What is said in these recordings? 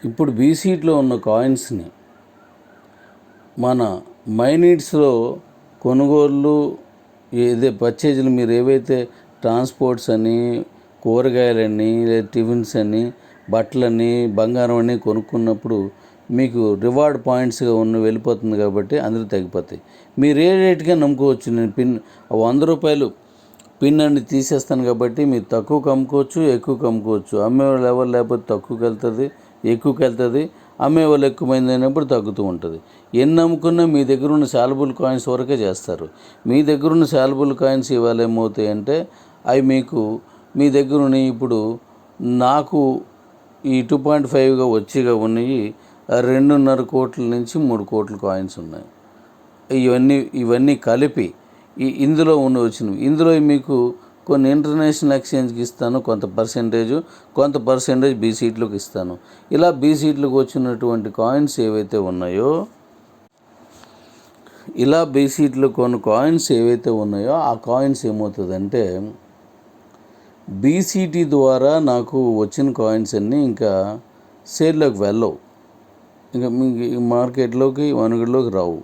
ఇప్పుడు బీసీట్లో ఉన్న కాయిన్స్ని మన మైనీడ్స్లో కొనుగోళ్ళు పర్చేజీలు మీరు ఏవైతే ట్రాన్స్పోర్ట్స్ అని, కూరగాయలని, టిఫిన్స్ అని, బట్టలని, బంగారం అని కొనుక్కున్నప్పుడు మీకు రివార్డ్ పాయింట్స్గా వెళ్ళిపోతుంది కాబట్టి అందులో తగ్గిపోతాయి. మీరు ఏ రేటుగా నమ్ముకోవచ్చు. నేను రూ. 100 పిన్ అని తీసేస్తాను కాబట్టి మీరు తక్కువకి అమ్ముకోవచ్చు, ఎక్కువకి అమ్ముకోవచ్చు. అమ్మేవాళ్ళు ఎవరు లేకపోతే తక్కువకి వెళ్తుంది, ఎక్కువకి వెళ్తుంది. అమ్మేవాళ్ళు ఎక్కువైంది అయినప్పుడు తగ్గుతూ ఉంటుంది. ఎన్ని అమ్ముకున్నా మీ దగ్గర ఉన్న శాలబుల్ కాయిన్స్ వరకే చేస్తారు. మీ దగ్గర ఉన్న శాలబుల్ కాయిన్స్ ఇవాళ ఏమవుతాయంటే అవి మీకు మీ దగ్గర ఉన్నాయి. ఇప్పుడు నాకు ఈ 2.5గా వచ్చిగా ఉన్నాయి 2.5 కోట్ల నుంచి 3 కోట్ల కాయిన్స్ ఉన్నాయి. ఇవన్నీ కలిపి ఇందులో వచ్చినవి. ఇందులో మీకు కొన్ని ఇంటర్నేషనల్ ఎక్స్చేంజ్కి ఇస్తాను, కొంత పర్సెంటేజ్ బీసీట్లోకి ఇస్తాను. ఇలా బీసీట్లోకి వచ్చినటువంటి కాయిన్స్ ఏవైతే ఉన్నాయో ఆ కాయిన్స్ ఏమవుతుందంటే బీసీటీ ద్వారా నాకు వచ్చిన కాయిన్స్ అన్నీ ఇంకా సేల్లోకి వెళ్ళవు, ఇంకా మార్కెట్లోకి మనుగడలోకి రావు.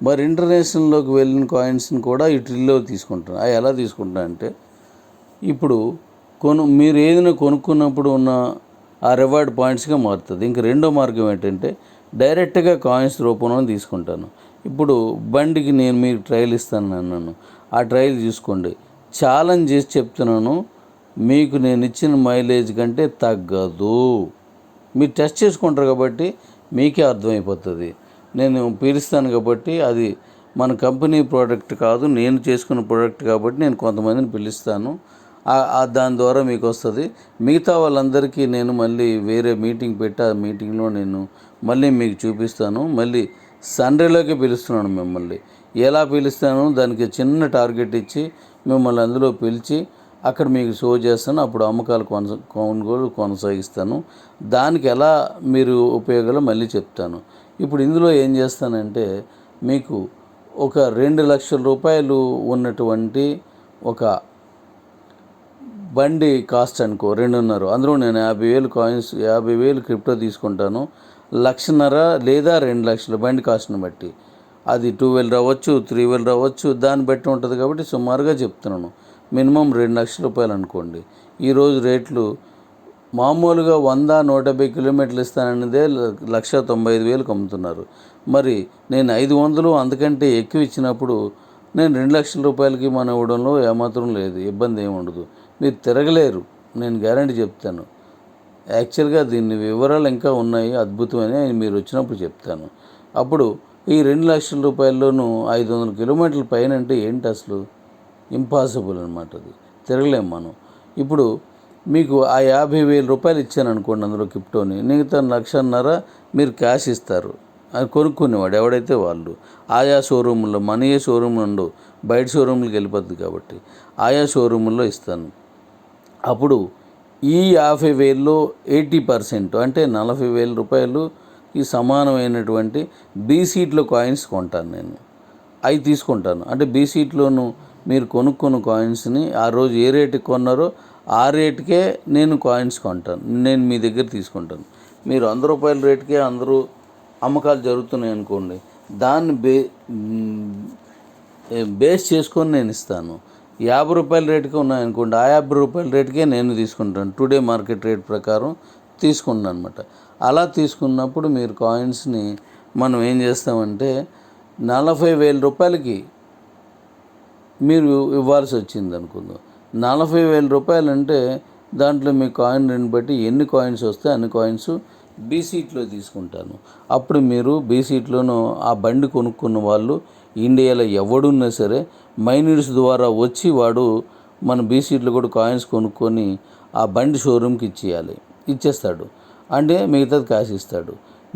మరి ఇంటర్నేషనల్లోకి వెళ్ళిన కాయిన్స్ని కూడా ఈ ట్రిల్లో తీసుకుంటాను. అవి ఎలా తీసుకుంటాను అంటే ఇప్పుడు మీరు ఏదైనా కొనుక్కున్నప్పుడు ఉన్న ఆ రివార్డ్ పాయింట్స్గా మారుతుంది. ఇంక రెండో మార్గం ఏంటంటే డైరెక్ట్గా కాయిన్స్ రూపంలో తీసుకుంటాను. ఇప్పుడు బండికి నేను మీకు ట్రయల్ ఇస్తాను అన్నాను, ఆ ట్రయల్ తీసుకోండి. ఛాలెంజ్ చేసి చెప్తున్నాను, మీకు నేను ఇచ్చిన మైలేజ్ కంటే తగ్గదు. మీరు టెస్ట్ చేసుకుంటారు కాబట్టి మీకే అర్థమైపోతుంది. నేను పీలుస్తాను కాబట్టి అది మన కంపెనీ ప్రోడక్ట్ కాదు, నేను చేసుకున్న ప్రోడక్ట్ కాబట్టి నేను కొంతమందిని పిలుస్తాను. దాని ద్వారా మీకు వస్తుంది. మిగతా వాళ్ళందరికీ నేను మళ్ళీ వేరే మీటింగ్ పెట్టి ఆ మీటింగ్లో నేను మళ్ళీ మీకు చూపిస్తాను. మళ్ళీ సండేలోకి పిలుస్తున్నాను మిమ్మల్ని. ఎలా పిలుస్తాను దానికి చిన్న టార్గెట్ ఇచ్చి మిమ్మల్ని అందులో పిలిచి అక్కడ మీకు షో చేస్తాను. అప్పుడు అమ్మకాలు కొనుగోలు కొనసాగిస్తాను. దానికి ఎలా మీరు ఉపయోగాలు మళ్ళీ చెప్తాను. ఇప్పుడు ఇందులో ఏం చేస్తానంటే మీకు ఒక 2 లక్షల రూపాయలు ఉన్నటువంటి ఒక బండి కాస్ట్ అనుకో 2.5, అందులో నేను 50,000 కాయిన్స్ 50,000 క్రిప్టో తీసుకుంటాను. 1,50,000 లేదా 2 లక్షల బండి కాస్ట్ని బట్టి అది 2,000 రావచ్చు, 3,000 రావచ్చు, దాన్ని బట్టి ఉంటుంది. కాబట్టి సుమారుగా చెప్తున్నాను, మినిమం 2 లక్షల రూపాయలు అనుకోండి. ఈరోజు రేట్లు మామూలుగా 100-150 కిలోమీటర్లు ఇస్తానన్నదే 1,95,000 అమ్ముతున్నారు. మరి నేను 500 అంతకంటే ఎక్కువ ఇచ్చినప్పుడు నేను 2 లక్షల రూపాయలకి మనం ఇవ్వడంలో ఏమాత్రం లేదు, ఇబ్బంది ఏమి ఉండదు. మీరు తిరగలేరు, నేను గ్యారంటీ చెప్తాను. యాక్చువల్గా దీని వివరాలు ఇంకా ఉన్నాయి, అద్భుతమని మీరు వచ్చినప్పుడు చెప్తాను. అప్పుడు ఈ 2 లక్షల రూపాయల్లోనూ 500 కిలోమీటర్ల పైన అంటే ఏంటి అసలు ఇంపాసిబుల్ అనమాట. అది తిరగలేము మనం. ఇప్పుడు మీకు ఆ 50,000 రూపాయలు ఇచ్చాను అనుకోండి, అందులో క్రిప్టోని, మిగతా 1,50,000 మీరు క్యాష్ ఇస్తారు. అది కొనుక్కునేవాడు ఎవడైతే వాళ్ళు ఆయా షోరూముల్లో, మన ఏ షోరూమ్లు ఉండవు, బయట షోరూమ్లకు వెళ్ళిపోద్ది కాబట్టి ఆయా షోరూముల్లో ఇస్తాను. అప్పుడు ఈ 50,000లో 80% అంటే 40,000 రూపాయలు ఈ సమానమైనటువంటి బీసీట్లో కాయిన్స్ కొంటాను నేను. అవి తీసుకుంటాను. అంటే బీసీట్లోను మీరు కొనుక్కున్న కాయిన్స్ని ఆ రోజు ఏ రేటుకి కొన్నారో ఆ రేటుకే నేను కాయిన్స్ కొంటాను. నేను మీ దగ్గర తీసుకుంటాను. మీరు 100 రూపాయల రేటుకే అందరూ అమ్మకాలు జరుగుతున్నాయి అనుకోండి, దాన్ని బేస్ చేసుకొని నేను ఇస్తాను. 50 రూపాయల రేటుకే ఉన్నాయనుకోండి, ఆ 50 రూపాయల రేటుకే నేను తీసుకుంటాను. టుడే మార్కెట్ రేట్ ప్రకారం తీసుకుంటాను అనమాట. అలా తీసుకున్నప్పుడు మీరు కాయిన్స్ని మనం ఏం చేస్తామంటే 40,000 రూపాయలకి మీరు ఇవ్వాల్సి వచ్చింది అనుకుందాం. 40,000 రూపాయలు అంటే దాంట్లో మీ కాయిన్ బట్టి ఎన్ని కాయిన్స్ వస్తే అన్ని కాయిన్స్ బీసీట్లో తీసుకుంటాను. అప్పుడు మీరు బీసీట్లోనూ ఆ బండి కొనుక్కున్న వాళ్ళు ఇండియాలో ఎవడున్నా సరే మైనీడ్స్ ద్వారా వచ్చి వాడు మన బీసీట్లో కూడా కాయిన్స్ కొనుక్కొని ఆ బండి షోరూమ్కి ఇచ్చేస్తాడు. అంటే మిగతాది క్యాష్ ఇస్తాడు.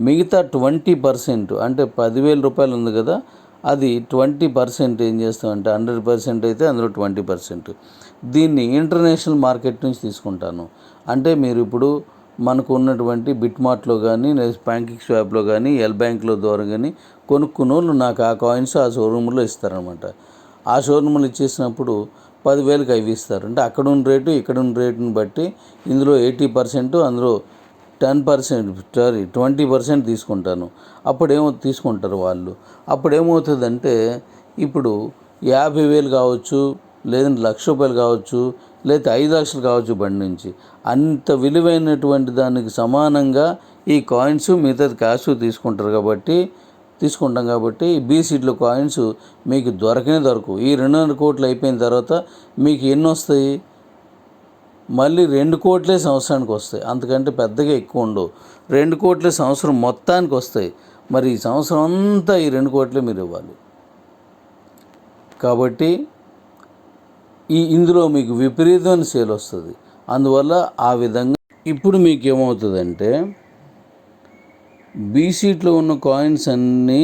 మిగతా 20% అంటే 10,000 రూపాయలు ఉంది కదా, అది 20% ఏం చేస్తామంటే 100% అయితే అందులో 20% దీన్ని ఇంటర్నేషనల్ మార్కెట్ నుంచి తీసుకుంటాను. అంటే మీరు ఇప్పుడు మనకు ఉన్నటువంటి బిట్మార్ట్లో కానీ, బ్యాంకింగ్ స్వాప్లో కానీ, ఎల్ బ్యాంక్లో ద్వారా కానీ కొనుక్కున్న వాళ్ళు నాకు ఆ కాయిన్స్ ఆ షోరూంలో ఇస్తారనమాట. ఆ షోరూంలో ఇచ్చేసినప్పుడు 10,000కి అవి ఇస్తారు. అంటే అక్కడ ఉన్న రేటు ఇక్కడ ఉన్న రేటుని బట్టి ఇందులో 80%, అందులో 20% తీసుకుంటాను. తీసుకుంటారు వాళ్ళు. అప్పుడేమవుతుందంటే ఇప్పుడు 50,000 కావచ్చు, లేదంటే ₹1,00,000 కావచ్చు, లేదా 5,00,000 కావచ్చు బండి నుంచి. అంత విలువైనటువంటి దానికి సమానంగా ఈ కాయిన్స్ మిగతాది క్యాష్ తీసుకుంటాం కాబట్టి బీ సీట్లో కాయిన్స్ మీకు దొరకవు. ఈ 200 కోట్లు అయిపోయిన తర్వాత మీకు ఎన్ని వస్తాయి? మళ్ళీ 2 కోట్లే సంవత్సరానికి వస్తాయి. అంతకంటే పెద్దగా ఎక్కువ ఉండవు. 2 కోట్లే సంవత్సరం మొత్తానికి వస్తాయి. మరి ఈ సంవత్సరం అంతా ఈ 2 కోట్లే మీరు ఇవ్వాలి. కాబట్టి ఇందులో మీకు విపరీతమైన సేల్ వస్తుంది. అందువల్ల ఆ విధంగా ఇప్పుడు మీకు ఏమవుతుందంటే బీ సీట్లో ఉన్న కాయిన్స్ అన్నీ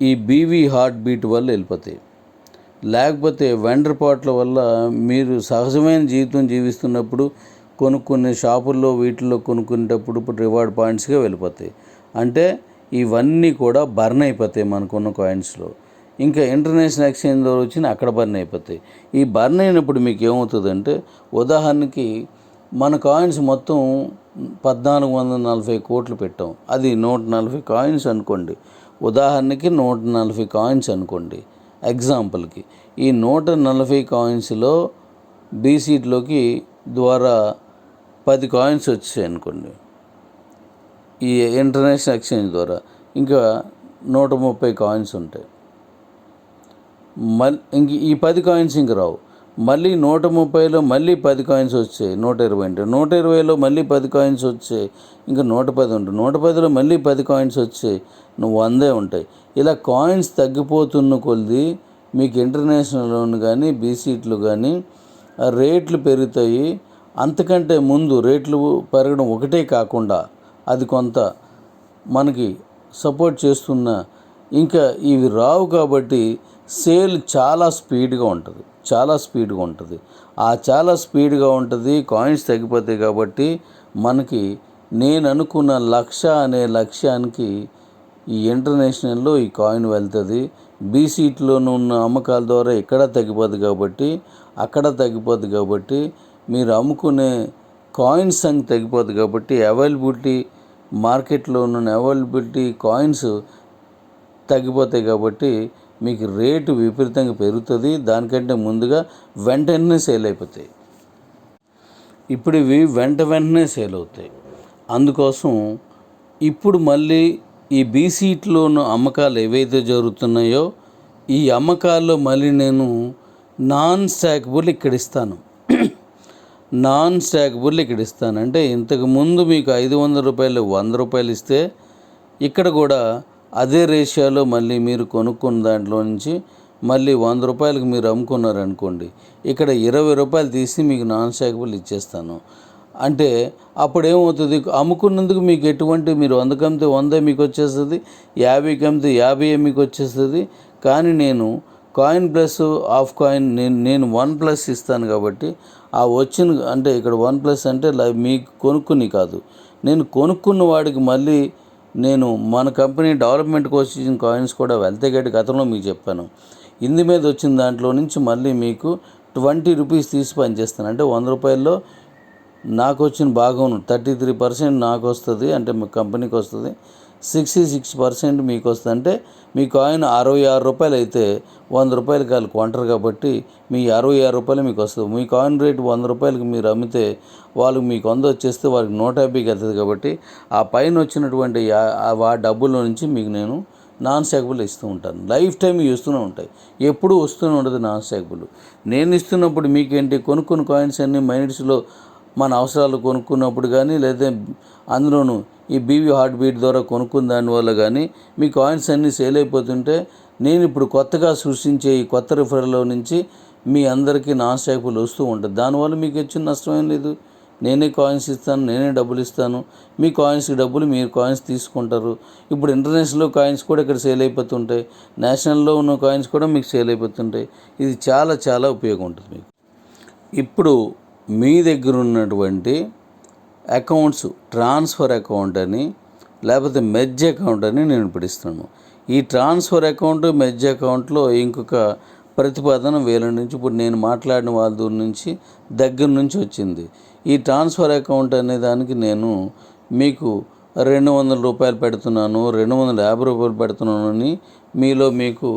ఈ బీవీ హార్ట్ బీట్ వల్ల వెళ్ళిపోతాయి. లేకపోతే వెండర్ పాట్ల వల్ల మీరు సహజమైన జీవితం జీవిస్తున్నప్పుడు కొనుక్కునే షాపుల్లో వీటిల్లో కొనుక్కునేటప్పుడు ఇప్పుడు రివార్డ్ పాయింట్స్గా వెళ్ళిపోతాయి. అంటే ఇవన్నీ కూడా బర్న్ అయిపోతాయి మనకున్న కాయిన్స్లో. ఇంకా ఇంటర్నేషనల్ ఎక్స్చేంజ్ ద్వారా వచ్చిన అక్కడ బర్న్ అయిపోతాయి. ఈ బర్న్ అయినప్పుడు మీకు ఏమవుతుందంటే, ఉదాహరణకి మన కాయిన్స్ మొత్తం 1,440 కోట్లు పెట్టాం. అది 140 కాయిన్స్ అనుకోండి. ఉదాహరణకి 140 కాయిన్స్ అనుకోండి ఎగ్జాంపుల్కి. ఈ 140 కాయిన్స్లో బీ సీట్లోకి ద్వారా 10 కాయిన్స్ వచ్చాయి అనుకోండి ఈ ఇంటర్నేషనల్ ఎక్స్చేంజ్ ద్వారా. ఇంకా 130 కాయిన్స్ ఉంటాయి. ఇంక ఈ 10 కాయిన్స్ ఇంక రావు. మళ్ళీ 130లో మళ్ళీ 10 కాయిన్స్ వచ్చాయి. 120 అంటే 120లో మళ్ళీ 10 కాయిన్స్ వచ్చాయి. ఇంకా 110 ఉంటుంది. 110లో మళ్ళీ 10 కాయిన్స్ వచ్చాయి. 100 ఉంటాయి. ఇలా కాయిన్స్ తగ్గిపోతున్న కొద్దీ మీకు ఇంటర్నేషనల్ కానీ బీ సీట్లు కానీ రేట్లు పెరుగుతాయి. అంతకంటే ముందు రేట్లు పెరగడం ఒకటే కాకుండా అది కొంత మనకి సపోర్ట్ చేస్తున్న ఇంకా ఇవి రావు కాబట్టి సేల్ చాలా స్పీడ్గా ఉంటుంది. చాలా స్పీడ్గా ఉంటుంది. కాయిన్స్ తగ్గిపోతాయి కాబట్టి మనకి నేను అనుకున్న లక్ష్యానికి ఈ ఇంటర్నేషనల్లో ఈ కాయిన్ వెళ్తుంది. బీ సీట్లోనూ ఉన్న అమ్మకాల ద్వారా అక్కడ తగ్గిపోద్ది కాబట్టి మీరు అమ్ముకునే కాయిన్స్ సంఖ్య తగ్గిపోద్ది కాబట్టి మార్కెట్లో ఉన్న అవైలబిలిటీ కాయిన్స్ తగ్గిపోతాయి కాబట్టి మీకు రేటు విపరీతంగా పెరుగుతుంది. దానికంటే ముందుగా వెంటనే సేల్ అయిపోతాయి. ఇప్పుడు ఇవి వెంటనే సేల్ అవుతాయి. అందుకోసం ఇప్పుడు మళ్ళీ ఈ బీ సీట్లోని అమ్మకాలు ఏవైతే జరుగుతున్నాయో ఈ అమ్మకాల్లో మళ్ళీ నేను నాన్ స్టాకబుల్ ఇక్కడ ఇస్తాను. అంటే ఇంతకుముందు మీకు ₹500 ₹100 ఇస్తే ఇక్కడ కూడా అదే రేషియోలో మళ్ళీ మీరు కొనుక్కున్న దాంట్లో నుంచి మళ్ళీ ₹100 మీరు అమ్ముకున్నారనుకోండి, ఇక్కడ ₹20 తీసి మీకు నాన్ స్టాకబుల్ ఇచ్చేస్తాను. అంటే అప్పుడేమవుతుంది, అమ్ముకున్నందుకు మీకు మీరు 100కి అమ్మితే 100 మీకు వచ్చేస్తుంది, 50కి అమ్మితే 50 మీకు వచ్చేస్తుంది. కానీ నేను కాయిన్ ప్లస్ హాఫ్ కాయిన్ నేను 1+ ఇస్తాను కాబట్టి ఆ వచ్చిన అంటే ఇక్కడ 1+ అంటే మీకు కొనుక్కుని కాదు, నేను కొనుక్కున్న వాడికి మళ్ళీ నేను మన కంపెనీ డెవలప్మెంట్ కోసం ఇచ్చిన కాయిన్స్ కూడా వెళ్తే గట్టి గతంలో మీకు చెప్పాను. ఇందు మీద వచ్చిన దాంట్లో నుంచి మళ్ళీ మీకు ₹20 తీసి పనిచేస్తాను. అంటే ₹100లో నాకు వచ్చిన భాగం 33% నాకు వస్తుంది, అంటే మీ కంపెనీకి వస్తుంది. 66% మీకు వస్తుంది. అంటే మీ కాయిన్ ₹66 అయితే ₹100 వాళ్ళు కొంటారు కాబట్టి మీ ₹66 మీకు వస్తుంది. మీ కాయిన్ రేటు ₹100 మీరు అమ్మితే వాళ్ళకి మీకు 100 వచ్చేస్తే వాళ్ళకి 150కి వెళ్తుంది. కాబట్టి ఆ పైన వచ్చినటువంటి ఆ డబ్బుల నుంచి మీకు నేను నాన్ స్టాకబుల్ ఇస్తూ ఉంటాను. లైఫ్ టైం ఇస్తూనే ఉంటాయి, ఎప్పుడూ వస్తూనే ఉంటుంది నాన్ స్టాకబుల్. నేను ఇస్తున్నప్పుడు మీకేంటి, కొనుక్కున్న కాయిన్స్ అన్నీ మైనిట్స్లో మన అవసరాలు కొనుక్కున్నప్పుడు కానీ, లేదా అందులోనూ ఈ బీవీ హార్ట్ బీట్ ద్వారా కొనుక్కున్న దానివల్ల కానీ మీ కాయిన్స్ అన్నీ సేల్ అయిపోతుంటే నేను ఇప్పుడు కొత్తగా సృష్టించే ఈ కొత్త రిఫరల్లో నుంచి మీ అందరికీ నాన్ స్టాకబుల్ వస్తూ ఉంటుంది. దానివల్ల మీకు వచ్చిన నష్టం ఏం లేదు. నేనే కాయిన్స్ ఇస్తాను, నేనే డబ్బులు ఇస్తాను. మీ కాయిన్స్కి డబ్బులు మీరు కాయిన్స్ తీసుకుంటారు. ఇప్పుడు ఇంటర్నేషనల్ కాయిన్స్ కూడా ఇక్కడ సేల్ అయిపోతుంటాయి, నేషనల్లో ఉన్న కాయిన్స్ కూడా మీకు సేల్ అయిపోతుంటాయి. ఇది చాలా చాలా ఉపయోగం ఉంటుంది మీకు. ఇప్పుడు మీ దగ్గర ఉన్నటువంటి అకౌంట్స్ ట్రాన్స్ఫర్ అకౌంట్ అని లేకపోతే మెర్జ్ అకౌంట్ అని నేను ఇప్పుడు ఇస్తున్నాను. ఈ ట్రాన్స్ఫర్ అకౌంట్ మెర్జ్ అకౌంట్లో ఇంకొక ప్రతిపాదన వేల నుంచి ఇప్పుడు నేను మాట్లాడిన వాళ్ళ దూరం నుంచి దగ్గర నుంచి వచ్చింది. ఈ ట్రాన్స్ఫర్ అకౌంట్ అనే దానికి నేను మీకు 200 రూపాయలు పెడుతున్నాను, 250 రూపాయలు పెడుతున్నాను అని మీకు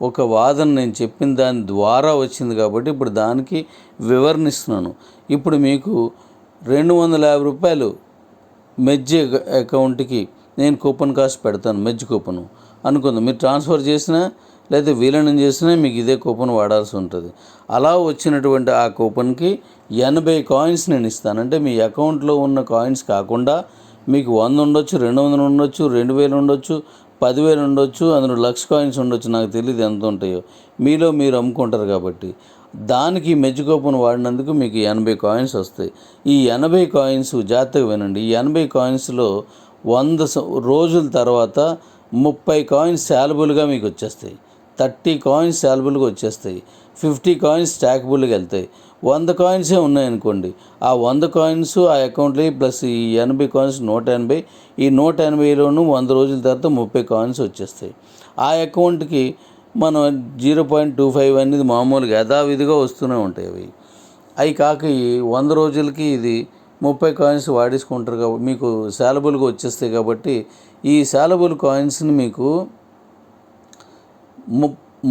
ఒక వాదన నేను చెప్పిన దాని ద్వారా వచ్చింది కాబట్టి ఇప్పుడు దానికి వివరణ ఇస్తున్నాను. ఇప్పుడు మీకు 250 రూపాయలు మెర్జ్ అకౌంట్కి నేను కూపన్ కాస్ట్ పెడతాను, మెర్జ్ కూపను అనుకుందాం. మీరు ట్రాన్స్ఫర్ చేసినా లేదా విలీనం చేసినా మీకు ఇదే కూపన్ వాడాల్సి ఉంటుంది. అలా వచ్చినటువంటి ఆ కూపన్కి 80 కాయిన్స్ నేను ఇస్తాను. అంటే మీ అకౌంట్లో ఉన్న కాయిన్స్ కాకుండా మీకు 100 ఉండొచ్చు, 200 ఉండొచ్చు, 2000 ఉండొచ్చు, 10,000 ఉండొచ్చు, అందులో 1,00,000 కాయిన్స్ ఉండొచ్చు. నాకు తెలియదు ఎంత ఉంటాయో, మీరు అమ్ముకుంటారు కాబట్టి. దానికి మెర్జ్ కూపన్ వాడినందుకు మీకు 80 కాయిన్స్ వస్తాయి. ఈ 80 కాయిన్స్ జాగ్రత్తగా వినండి. ఈ 80 కాయిన్స్లో 100 రోజుల తర్వాత 30 కాయిన్స్ శాలబుల్గా మీకు వచ్చేస్తాయి, 30 కాయిన్స్ శాలబుల్గా వచ్చేస్తాయి, 50 కాయిన్స్ స్టాకబుల్గా వెళ్తాయి. 100 కాయిన్సే ఉన్నాయనుకోండి, ఆ 100 కాయిన్స్ ఆ అకౌంట్లో ప్లస్ ఈ 80 కాయిన్స్ 180, ఈ 180లోనూ 100 రోజుల తర్వాత 30 కాయిన్స్ వచ్చేస్తాయి. ఆ అకౌంట్కి మనం 0.25 అనేది మామూలుగా యథావిధిగా వస్తూనే ఉంటాయి. అవి కాక ఈ 100 రోజులకి ఇది 30 కాయిన్స్ వాడేసుకుంటారు కాబట్టి మీకు శాలబుల్గా వచ్చేస్తాయి. కాబట్టి ఈ శాలబుల్ కాయిన్స్ని మీకు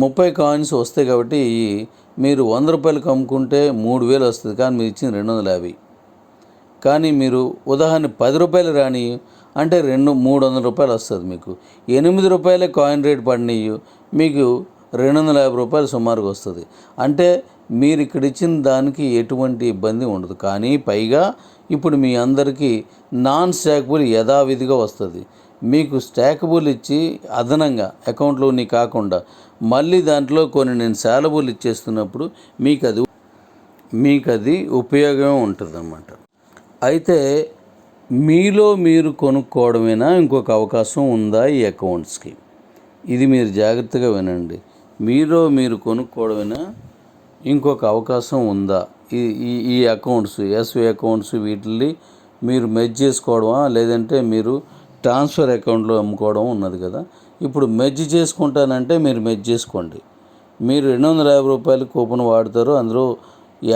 30 కాయిన్స్ వస్తాయి. కాబట్టి మీరు 100 రూపాయలకు అమ్ముకుంటే 3,000 వస్తుంది, కానీ మీరు ఇచ్చింది 250. కానీ మీరు ఉదాహరణ 10 రూపాయలు రాని అంటే 300 రూపాయలు వస్తుంది. మీకు 8 రూపాయలే కాయిన్ రేట్ పడినాయి, మీకు 250 రూపాయలు సుమారుగా వస్తుంది. అంటే మీరు ఇక్కడ ఇచ్చిన దానికి ఎటువంటి ఇబ్బంది ఉండదు. కానీ పైగా ఇప్పుడు మీ అందరికీ నాన్ స్టాకబుల్ యథావిధిగా వస్తుంది. మీకు స్టాకబుల్ ఇచ్చి అదనంగా అకౌంట్లోని కాకుండా మళ్ళీ దాంట్లో కొన్ని నేను శాలబుల్ ఇచ్చేస్తున్నప్పుడు మీకు అది ఉపయోగమే ఉంటుంది అన్నమాట. అయితే మీలో మీరు కొనుక్కోవడమేనా ఇంకొక అవకాశం ఉందా ఈ అకౌంట్స్కి? ఇది మీరు జాగ్రత్తగా వినండి. మీరు కొనుక్కోవడమేనా ఇంకొక అవకాశం ఉందా? ఈ అకౌంట్స్, ఎస్వి అకౌంట్స్ వీటిని మీరు మెర్జ్ చేసుకోవడమా, లేదంటే మీరు ట్రాన్స్ఫర్ అకౌంట్లో అమ్ముకోవడం ఉన్నది కదా. ఇప్పుడు మెర్జ్ చేసుకుంటానంటే మీరు మెర్జ్ చేసుకోండి. మీరు 250 రూపాయలు కూపన్ వాడతారు, అందులో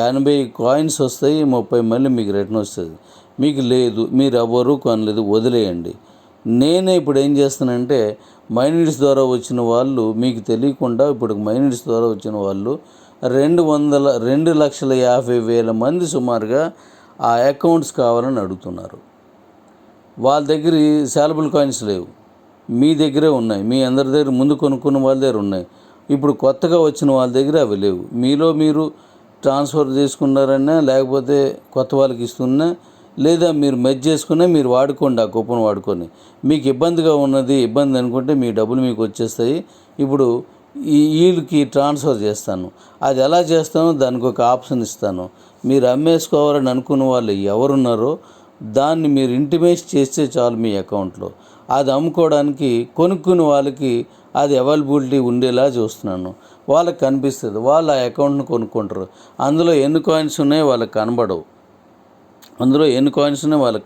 80 కాయిన్స్ వస్తాయి, 30 మళ్ళీ మీకు రిటర్న్ వస్తుంది. మీకు లేదు, మీరు ఎవరు కొనలేదు, వదిలేయండి. నేనే ఇప్పుడు ఏం చేస్తానంటే మైనీడ్స్ ద్వారా వచ్చిన వాళ్ళు మీకు తెలియకుండా ఇప్పుడు మైనీడ్స్ ద్వారా వచ్చిన వాళ్ళు 2,50,000 మంది సుమారుగా ఆ అకౌంట్స్ కావాలని అడుగుతున్నారు. వాళ్ళ దగ్గర శాలబుల్ కాయిన్స్ లేవు, మీ దగ్గరే ఉన్నాయి. మీ అందరి దగ్గర ముందు కొనుక్కున్న వాళ్ళ దగ్గర ఉన్నాయి. ఇప్పుడు కొత్తగా వచ్చిన వాళ్ళ దగ్గర అవి లేవు. మీరు ట్రాన్స్ఫర్ చేసుకున్నారన్నా లేకపోతే కొత్త వాళ్ళకి ఇస్తున్నా, లేదా మీరు మెర్జ్ చేసుకున్నా మీరు వాడుకోండి, ఆ కూపన్ వాడుకొని. మీకు ఇబ్బంది అనుకుంటే మీ డబ్బులు మీకు వచ్చేస్తాయి. ఇప్పుడు వీళ్ళకి ట్రాన్స్ఫర్ చేస్తాను. అది ఎలా చేస్తానో దానికి ఒక ఆప్షన్ ఇస్తాను. మీరు అమ్మేసుకోవాలని అనుకున్న వాళ్ళు ఎవరున్నారో దాన్ని మీరు ఇంటిమేట్ చేస్తే చాలు మీ అకౌంట్లో. అది అమ్ముకోవడానికి కొనుక్కున్న వాళ్ళకి అది అవైలబిలిటీ ఉండేలా చూస్తున్నాను. వాళ్ళకి కనిపిస్తుంది, వాళ్ళు ఆ అకౌంట్ను కొనుక్కుంటారు. అందులో ఎన్ని కాయిన్స్ ఉన్నాయో వాళ్ళకి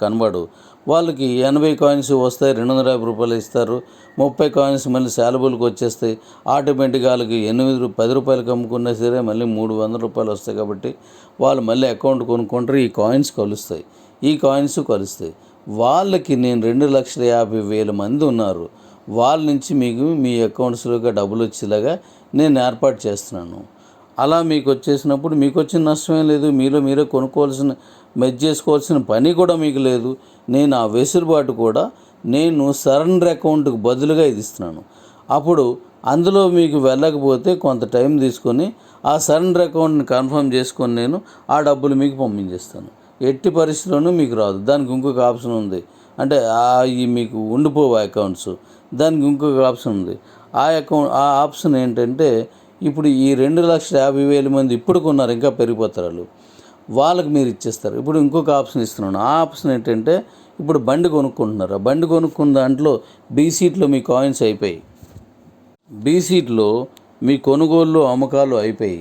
కనబడవు. వాళ్ళకి 80 కాయిన్స్ వస్తాయి, 250 రూపాయలు ఇస్తారు. 30 కాయిన్స్ మళ్ళీ శాలబుల్కి వచ్చేస్తాయి. ఆటోమేటిక్గా వాళ్ళకి 10 రూపాయలకి అమ్ముకున్నా సరే మళ్ళీ 300 రూపాయలు వస్తాయి. కాబట్టి వాళ్ళు మళ్ళీ అకౌంట్ కొనుక్కుంటారు. ఈ కాయిన్స్ కలుస్తాయి. వాళ్ళకి నేను 2,50,000 మంది ఉన్నారు. వాళ్ళ నుంచి మీకు మీ అకౌంట్స్లోకి డబ్బులు వచ్చేలాగా నేను ఏర్పాటు చేస్తున్నాను. అలా మీకు వచ్చేసినప్పుడు మీకు వచ్చిన నష్టమే లేదు. మీరే మెర్జ్ చేసుకోవాల్సిన పని కూడా మీకు లేదు. నేను ఆ వెసులుబాటు కూడా నేను సరెండర్ అకౌంట్కి బదులుగా ఇది ఇస్తున్నాను. అప్పుడు అందులో మీకు వెళ్ళకపోతే కొంత టైం తీసుకొని ఆ సరెండర్ అకౌంట్ని కన్ఫర్మ్ చేసుకొని నేను ఆ డబ్బులు మీకు పంపించేస్తాను. ఎట్టి పరిస్థితుల్లోనూ మీకు రాదు. దానికి ఇంకొక ఆప్షన్ ఉంది. అంటే మీకు ఉండిపోవు అకౌంట్స్, దానికి ఇంకొక ఆప్షన్ ఉంది. ఆ ఆప్షన్ ఏంటంటే ఇప్పుడు ఈ 2,50,000 మంది ఇప్పుడు కొన్నారు, ఇంకా పెరిగిపోతారు, వాళ్ళకి మీరు ఇచ్చేస్తారు. ఇప్పుడు ఇంకొక ఆప్షన్ ఇస్తున్నాను. ఆ ఆప్షన్ ఏంటంటే ఇప్పుడు బండి కొనుక్కుంటున్నారు. ఆ బండి కొనుక్కున్న దాంట్లో బీ సీట్లో మీ కాయిన్స్ అయిపోయి, బీ సీట్లో మీ కొనుగోళ్ళు అమ్మకాలు అయిపోయి,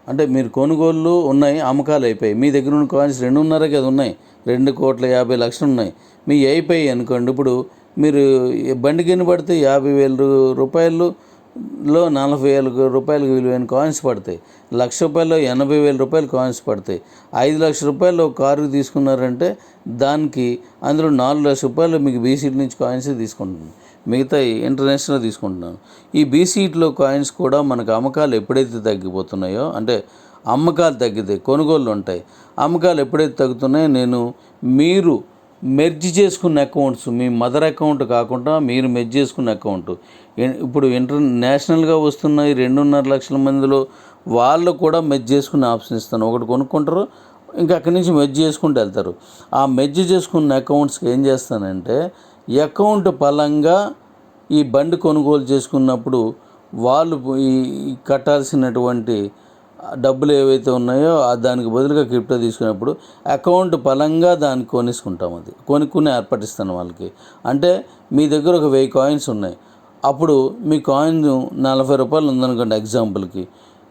అంటే మీరు కొనుగోళ్ళు ఉన్నాయి, అమ్మకాలు అయిపోయి, మీ దగ్గర ఉన్న కాయిన్స్ 2.5 కదా ఉన్నాయి, 2,50,00,000 ఉన్నాయి, మీ అయిపోయి అనుకోండి. ఇప్పుడు మీరు బండికి ఎన్ని పడితే 50,000 రూపాయలు 40,000 విలువైన కాయిన్స్ పడతాయి. రూ. 1,00,000 80,000 కాయిన్స్ పడతాయి. 5,00,000 రూపాయలు ఒక కారుకి తీసుకున్నారంటే దానికి అందులో రూ. 4,00,000 మీకు బీసీట్ నుంచి కాయిన్స్ తీసుకుంటున్నాను. మిగతా ఇంటర్నేషనల్ తీసుకుంటున్నాను. ఈ బీసీట్లో కాయిన్స్ కూడా మనకు అమ్మకాలు ఎప్పుడైతే తగ్గిపోతున్నాయో, అంటే అమ్మకాలు తగ్గితే కొనుగోళ్ళు ఉంటాయి. అమ్మకాలు ఎప్పుడైతే తగ్గుతున్నాయో మీరు మెర్జ్ చేసుకున్న అకౌంట్స్, మీ మదర్ అకౌంట్ కాకుండా మీరు మెర్జ్ చేసుకున్న అకౌంట్, ఇప్పుడు ఇంటర్నేషనల్గా వస్తున్నాయి 2.5 లక్షల మందిలో వాళ్ళు కూడా మెర్జ్ చేసుకునే ఆప్షన్ ఇస్తాను. ఒకటి కొనుక్కుంటారు, ఇంకా అక్కడి నుంచి మెర్జ్ చేసుకుంటూ వెళ్తారు. ఆ మెర్జ్ చేసుకున్న అకౌంట్స్కి ఏం చేస్తానంటే, అకౌంట్ పరంగా ఈ బండి కొనుగోలు చేసుకున్నప్పుడు వాళ్ళు ఈ కట్టాల్సినటువంటి డబ్బులు ఏవైతే ఉన్నాయో దానికి బదులుగా క్రిప్టో తీసుకున్నప్పుడు అకౌంట్ పరంగా దాన్ని కొనుక్కుంటాం. అది కొనుక్కుని ఏర్పటిస్తాను వాళ్ళకి. అంటే మీ దగ్గర ఒక 1000 కాయిన్స్ ఉన్నాయి. అప్పుడు మీ కాయిన్ రూ. 40 ఉందనుకోండి ఎగ్జాంపుల్కి.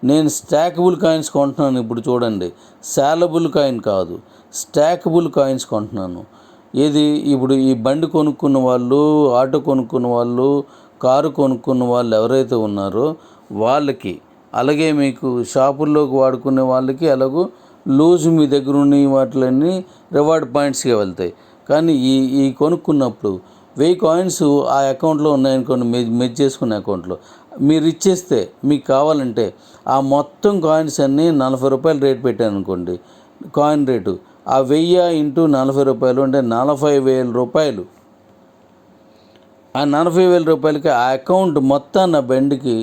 నేను స్టాకబుల్ కాయిన్స్ కొంటున్నాను. ఇప్పుడు చూడండి, సాలబుల్ కాయిన్ కాదు, స్టాకబుల్ కాయిన్స్ కొంటున్నాను. ఏది ఇప్పుడు ఈ బండి కొనుక్కున్న వాళ్ళు, ఆటో కొనుక్కున్న వాళ్ళు, కారు కొనుక్కున్న వాళ్ళు ఎవరైతే ఉన్నారో వాళ్ళకి, అలాగే మీకు షాపుల్లోకి వాడుకునే వాళ్ళకి, అలాగూ లూజ్ మీ దగ్గర ఉన్న వాటిలన్నీ రివార్డ్ పాయింట్స్గా వెళ్తాయి. కానీ ఈ కొనుక్కున్నప్పుడు 1000 కాయిన్స్ ఆ అకౌంట్లో ఉన్నాయనుకోండి, మెర్జ్ చేసుకునే అకౌంట్లో మీరు ఇచ్చేస్తే, మీకు కావాలంటే ఆ మొత్తం కాయిన్స్ అన్నీ రూ. 40 రేట్ పెట్టాను అనుకోండి, కాయిన్ రేటు ఆ 1000 ఇంటూ రూ. 40 అంటే 40,000 రూపాయలు. ఆ 40,000 రూపాయలకి ఆ అకౌంట్ మొత్తం నా బండికి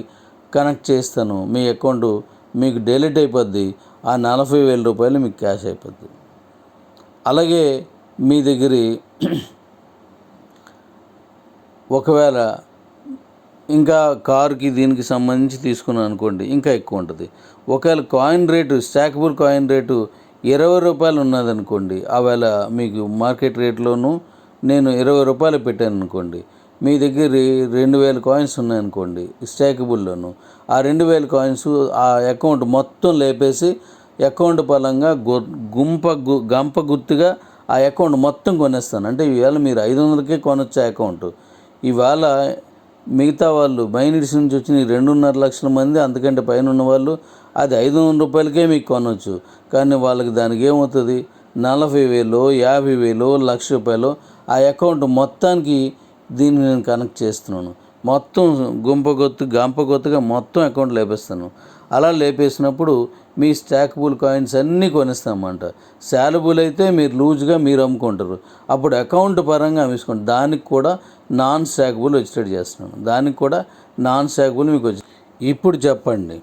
కనెక్ట్ చేస్తాను. మీ అకౌంట్ మీకు డెలిట్ అయిపోద్ది. ఆ 40,000 రూపాయలు మీకు క్యాష్ అయిపోద్ది. అలాగే మీ దగ్గర ఒకవేళ ఇంకా కారుకి దీనికి సంబంధించి తీసుకున్నాను అనుకోండి, ఇంకా ఎక్కువ ఉంటుంది. ఒకవేళ coin rate, stackable coin rate రూ. 20 ఉన్నదనుకోండి, ఆవేళ మీకు మార్కెట్ రేట్లోనూ నేను రూ. 20 పెట్టాను అనుకోండి, మీ దగ్గర 2,000 కాయిన్స్ ఉన్నాయనుకోండి స్టాకబుల్లోను, ఆ 2,000 కాయిన్స్ ఆ అకౌంట్ మొత్తం లేపేసి అకౌంట్ పరంగా గంప గుర్తుగా ఆ అకౌంట్ మొత్తం కొనేస్తాను. అంటే ఈవేళ మీరు 500కే కొనొచ్చు ఆ అకౌంట్. ఇవాళ మిగతా వాళ్ళు మైనిట్స్ నుంచి వచ్చిన 2.5 లక్షల మంది, అంతకంటే పైన ఉన్న వాళ్ళు అది 500 రూపాయలకే మీకు కొనవచ్చు. కానీ వాళ్ళకి దానికి ఏమవుతుంది, 40,000 50,000 1,00,000 ఆ అకౌంట్ మొత్తానికి దీన్ని నేను కనెక్ట్ చేస్తున్నాను. మొత్తం గంపగొత్తుగా మొత్తం అకౌంట్ లేపేస్తాను. అలా లేపేసినప్పుడు మీ స్టాకబుల్ కాయిన్స్ అన్నీ కొనేస్తామంట. సాలబుల్ అయితే మీరు లూజ్గా మీరు అమ్ముకుంటారు. అప్పుడు అకౌంట్ పరంగా అమ్మేసుకోండి. దానికి కూడా నాన్ స్టాకబుల్ వచ్చేటట్టు చేస్తున్నాను. దానికి కూడా నాన్ స్టాకబుల్ మీకు వచ్చి. ఇప్పుడు చెప్పండి,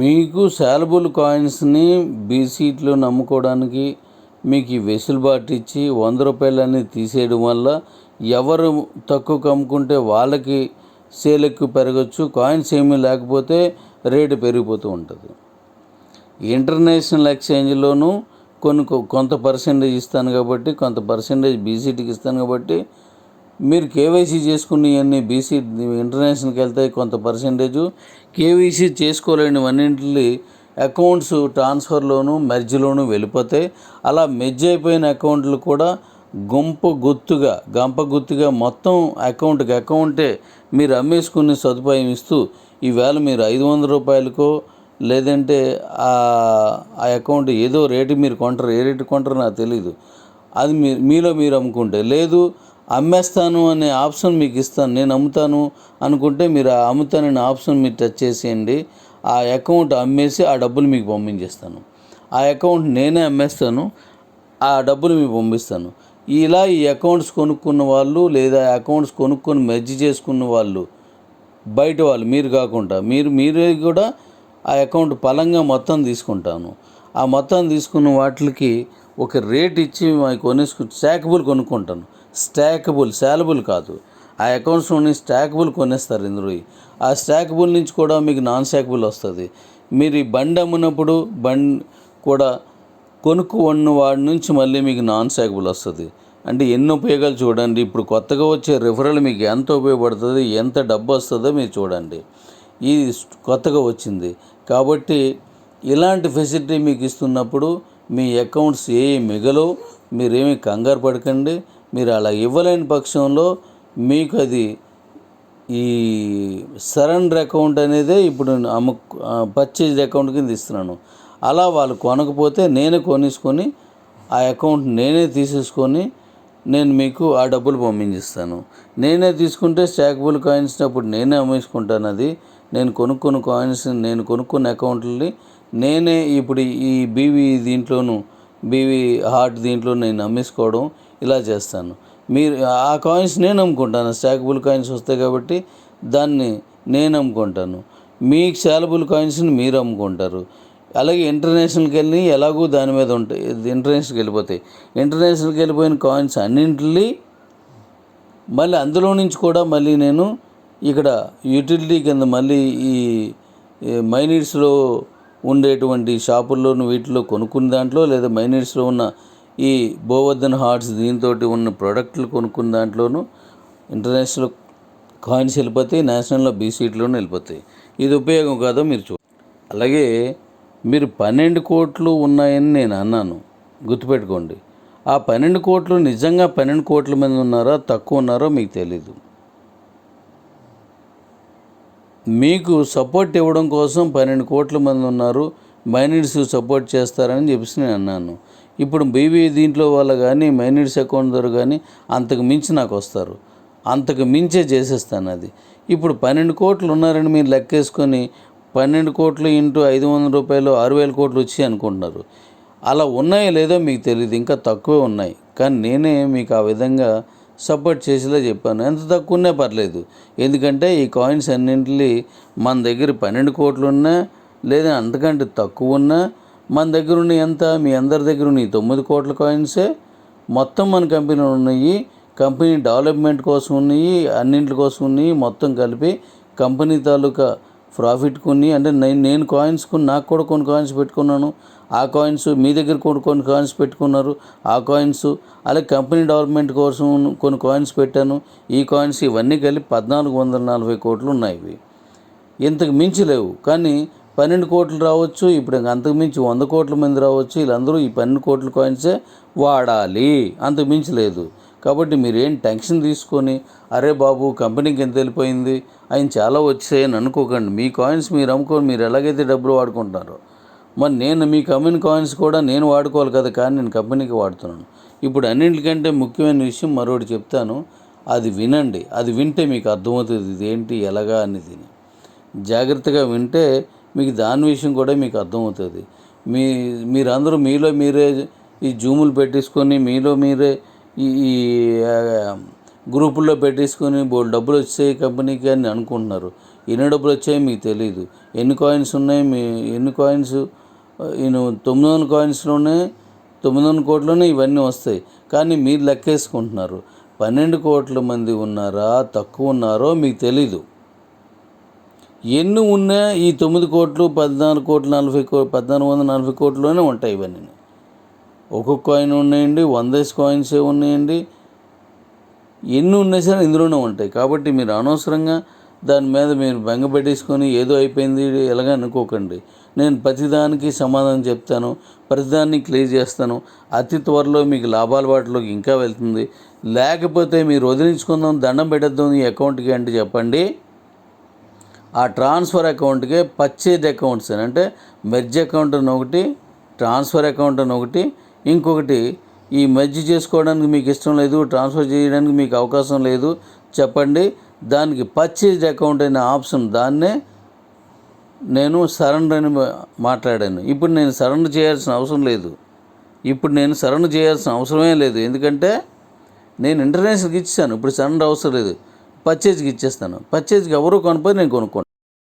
మీకు సాలబుల్ కాయిన్స్ని బీసీట్లో నమ్ముకోవడానికి మీకు ఈ వెసులుబాటు ఇచ్చి 100 రూపాయలన్నీ తీసేయడం వల్ల ఎవరు తక్కువకు అమ్ముకుంటే వాళ్ళకి సేల్ ఎక్కువ పెరగచ్చు. కాయిన్స్ ఏమీ లేకపోతే రేటు పెరిగిపోతూ ఉంటుంది. ఇంటర్నేషనల్ ఎక్స్చేంజ్లోనూ కొంత పర్సెంటేజ్ ఇస్తాను కాబట్టి, కొంత పర్సెంటేజ్ బీసీటీకి ఇస్తాను కాబట్టి, మీరు కేవైసీ చేసుకున్నవన్నీ బీసీ ఇంటర్నేషనల్కి వెళ్తాయి. కొంత పర్సెంటేజు కేవైసీ చేసుకోలేనివన్నింటిని అకౌంట్స్ ట్రాన్స్ఫర్లోను మెర్జ్లోను వెళ్ళిపోతాయి. అలా మెర్జ్ అయిపోయిన అకౌంట్లు కూడా గంప గుత్తుగా మొత్తం అకౌంటే మీరు అమ్మేసుకునే సదుపాయం ఇస్తూ, ఈవేళ మీరు 500 రూపాయలకో లేదంటే ఆ అకౌంట్ ఏదో రేటు మీరు కొంటారు. ఏ రేటు కొంటారో నాకు తెలీదు. అది మీలో మీరు అమ్ముకుంటే, లేదు అమ్మేస్తాను అనే ఆప్షన్ మీకు ఇస్తాను, నేను అమ్ముతాను అనుకుంటే మీరు ఆ అమ్ముతాననే ఆప్షన్ మీరు టచ్ చేసేయండి. ఆ అకౌంట్ అమ్మేసి ఆ డబ్బులు మీకు పంపించేస్తాను. ఆ అకౌంట్ నేనే అమ్మేస్తాను, ఆ డబ్బులు మీకు పంపిస్తాను. ఇలా ఈ అకౌంట్స్ కొనుక్కున్న వాళ్ళు, లేదా అకౌంట్స్ కొనుక్కొని మెర్జ్ చేసుకున్న వాళ్ళు, బయట వాళ్ళు, మీరు కాకుండా మీరే కూడా ఆ అకౌంట్ పరంగా మొత్తం తీసుకుంటాను. ఆ మొత్తం తీసుకున్న వాటికి ఒక రేట్ ఇచ్చి స్టాకబుల్ కొనుక్కుంటాను. సాలబుల్ కాదు. ఆ అకౌంట్స్లోని స్టాకబుల్ కొనేస్తారు ఇందులో. ఆ స్టాకబుల్ నుంచి కూడా మీకు నాన్ స్టాకబుల్ వస్తుంది. మీరు ఈ బండి అమ్మినప్పుడు కూడా కొనుక్కున్న వాడి నుంచి మళ్ళీ మీకు నాన్ స్టాకబుల్ వస్తుంది. అంటే ఎన్ని ఉపయోగాలు చూడండి. ఇప్పుడు కొత్తగా వచ్చే రిఫరల్ మీకు ఎంత ఉపయోగపడుతుంది, ఎంత డబ్బు వస్తుందో మీరు చూడండి. ఇది కొత్తగా వచ్చింది కాబట్టి ఇలాంటి ఫెసిలిటీ మీకు ఇస్తున్నప్పుడు మీ అకౌంట్స్ మిగలవు. మీరేమీ కంగారు పడకండి. మీరు అలా ఇవ్వలేని పక్షంలో మీకు అది ఈ సరెండర్ అకౌంట్ అనేదే ఇప్పుడు పర్చేజ్ అకౌంట్ కింద ఇస్తున్నాను. అలా వాళ్ళు కొనకపోతే నేనే కొనేసుకొని ఆ అకౌంట్ నేనే తీసేసుకొని నేను మీకు ఆ డబ్బులు పంపించిస్తాను. నేనే తీసుకుంటే స్టాకబుల్ కాయిన్స్ అప్పుడు నేనే అమ్మేసుకుంటాను. అది నేను కొనుక్కున్న కాయిన్స్, నేను కొనుక్కున్న అకౌంట్లని నేనే ఇప్పుడు ఈ బీవీ హార్ట్ దీంట్లో నేను అమ్మేసుకోవడం ఇలా చేస్తాను. మీరు ఆ కాయిన్స్ నేను అమ్ముకుంటాను. స్టాకబుల్ కాయిన్స్ వస్తాయి కాబట్టి దాన్ని నేను అమ్ముకుంటాను. మీకు సేలబుల్ కాయిన్స్ని మీరు అమ్ముకుంటారు. అలాగే ఇంటర్నేషనల్కి వెళ్ళి ఎలాగూ దాని మీద ఉంటాయి, ఇంటర్నేషనల్కి వెళ్ళిపోతాయి. ఇంటర్నేషనల్కి వెళ్ళిపోయిన కాయిన్స్ అన్నింటినీ మళ్ళీ అందులో నుంచి కూడా మళ్ళీ నేను ఇక్కడ యూటిలిటీ కింద మళ్ళీ ఈ మైనీడ్స్లో ఉండేటువంటి షాపుల్లోను వీటిలో కొనుక్కున్న దాంట్లో, లేదా మైనీడ్స్లో ఉన్న ఈ గోవర్ధన్ హార్ట్స్ దీంతో ఉన్న ప్రోడక్ట్లు కొనుక్కున్న దాంట్లోనూ ఇంటర్నేషనల్ కాయిన్స్ వెళ్ళిపోతాయి, నేషనల్లో బీసీట్లోనూ వెళ్ళిపోతాయి. ఇది ఉపయోగం కాదో మీరు అలాగే మీరు 12 కోట్లు ఉన్నాయని నేను అన్నాను, గుర్తుపెట్టుకోండి. ఆ 12 కోట్లు నిజంగా 12 కోట్ల మంది ఉన్నారో తక్కువ ఉన్నారో మీకు తెలీదు. మీకు సపోర్ట్ ఇవ్వడం కోసం 12 కోట్ల మంది ఉన్నారు, మైనీడ్స్ సపోర్ట్ చేస్తారని చెప్పేసి నేను అన్నాను. ఇప్పుడు బీవీ దీంట్లో వాళ్ళు కానీ మైనీడ్స్ అకౌంట్ ద్వారా కానీ అంతకు మించి నాకు వస్తారు, అంతకు మించే చేసేస్తాను. అది ఇప్పుడు 12 కోట్లు ఉన్నారని మీరు లెక్కేసుకొని 12 కోట్లు ఇంటూ 500 రూపాయలు 6,000 కోట్లు వచ్చాయి అనుకుంటున్నారు. అలా ఉన్నాయో లేదో మీకు తెలియదు, ఇంకా తక్కువే ఉన్నాయి. కానీ నేనే మీకు ఆ విధంగా సపోర్ట్ చేసేలా చెప్పాను. ఎంత తక్కువ ఉన్నా పర్లేదు, ఎందుకంటే ఈ కాయిన్స్ అన్నింటినీ మన దగ్గర 12 కోట్లు ఉన్నా లేదా అంతకంటే తక్కువ ఉన్నా మన దగ్గర ఉన్న ఎంత, మీ అందరి దగ్గర ఉన్న 9 కోట్ల కాయిన్సే మొత్తం మన కంపెనీలో ఉన్నాయి. కంపెనీ డెవలప్మెంట్ కోసం ఉన్నాయి, అన్నింటి కోసం ఉన్నాయి. మొత్తం కలిపి కంపెనీ తాలూకా ప్రాఫిట్ కొన్ని, అంటే నేను కాయిన్స్ కొన్ని, నాకు కూడా కొన్ని కాయిన్స్ పెట్టుకున్నాను. ఆ కాయిన్స్ మీ దగ్గర కొన్ని కాయిన్స్ పెట్టుకున్నారు. ఆ కాయిన్స్ అలాగే కంపెనీ డెవలప్మెంట్ కోసం కొన్ని కాయిన్స్ పెట్టాను. ఈ కాయిన్స్ ఇవన్నీ కలిపి 1,440 కోట్లు ఉన్నాయి. ఇవి ఇంతకు మించి లేవు. కానీ 12 కోట్లు రావచ్చు, ఇప్పుడు అంతకు మించి 100 కోట్ల మంది రావచ్చు. వీళ్ళందరూ ఈ 12 కోట్ల కాయిన్సే వాడాలి, అంతకు మించి లేదు. కాబట్టి మీరు ఏం టెన్షన్ తీసుకొని అరే బాబు కంపెనీకి ఎంత వెళ్ళిపోయింది, ఆయన చాలా వచ్చాయని అనుకోకండి. మీ కాయిన్స్ మీరు అమ్ముకొని మీరు ఎలాగైతే డబ్బులు వాడుకుంటారో మరి నేను మీ కంపెనీ కాయిన్స్ కూడా నేను వాడుకోవాలి కదా, కానీ నేను కంపెనీకి వాడుతున్నాను. ఇప్పుడు అన్నింటికంటే ముఖ్యమైన విషయం మరొకటి చెప్తాను, అది వినండి. అది వింటే మీకు అర్థమవుతుంది ఇది ఏంటి ఎలాగా అనేది. జాగ్రత్తగా వింటే మీకు దాని విషయం కూడా మీకు అర్థమవుతుంది. మీరందరూ మీలో మీరే ఈ జూములు పెట్టేసుకొని మీలో మీరే ఈ గ్రూపుల్లో పెట్టేసుకొని డబ్బులు వచ్చాయి కంపెనీకి అని అనుకుంటున్నారు. ఎన్ని డబ్బులు వచ్చాయో మీకు తెలియదు. ఎన్ని కాయిన్స్ ఉన్నాయి, ఎన్ని కాయిన్స్ 900 కాయిన్స్లోనే 900 కోట్లోనే ఇవన్నీ వస్తాయి. కానీ మీరు లెక్కేసుకుంటున్నారు. 12 కోట్ల మంది ఉన్నారా తక్కువ ఉన్నారో మీకు తెలీదు. ఎన్ని ఉన్నా ఈ 9 కోట్లు 1440 కోట్లోనే ఉంటాయి. ఇవన్నీ ఒక్కొక్క కాయిన్ ఉన్నాయండి, 100 కాయిన్సే ఉన్నాయండి. ఎన్ని ఉన్నా సరే ఇందులోనే ఉంటాయి. కాబట్టి మీరు అనవసరంగా దాని మీద మీరు బెంగ పెట్టేసుకొని ఏదో అయిపోయింది ఎలాగ అనుకోకండి. నేను ప్రతిదానికి సమాధానం చెప్తాను, ప్రతిదాన్ని క్లియర్ చేస్తాను. అతి త్వరలో మీకు లాభాల బాటలోకి ఇంకా వెళ్తుంది. లేకపోతే మీరు వదిలించుకుందాం, దండం పెట్టేద్దాం ఈ అకౌంట్కి అంటే చెప్పండి. ఆ ట్రాన్స్ఫర్ అకౌంట్కే పర్చేజ్ అకౌంట్స్ అని, అంటే మెర్జ్ అకౌంట్ అని ఒకటి, ట్రాన్స్ఫర్ అకౌంట్ అని ఒకటి, ఇంకొకటి ఈ మెర్జ్ చేసుకోవడానికి మీకు ఇష్టం లేదు, ట్రాన్స్ఫర్ చేయడానికి మీకు అవకాశం లేదు చెప్పండి. దానికి పర్చేజ్ అకౌంట్ అనే ఆప్షన్, దాన్నే నేను సరెండర్ అని మాట్లాడాను. ఇప్పుడు నేను సరెండర్ చేయాల్సిన అవసరం లేదు. అవసరమే లేదు, ఎందుకంటే నేను ఇంటర్నేషనల్కి ఇచ్చాను. ఇప్పుడు సరెండర్ అవసరం లేదు, పర్చేజ్కి ఇచ్చేస్తాను. పర్చేజ్కి ఎవరు కొనుక్కొని నేను కొనుక్కోండి.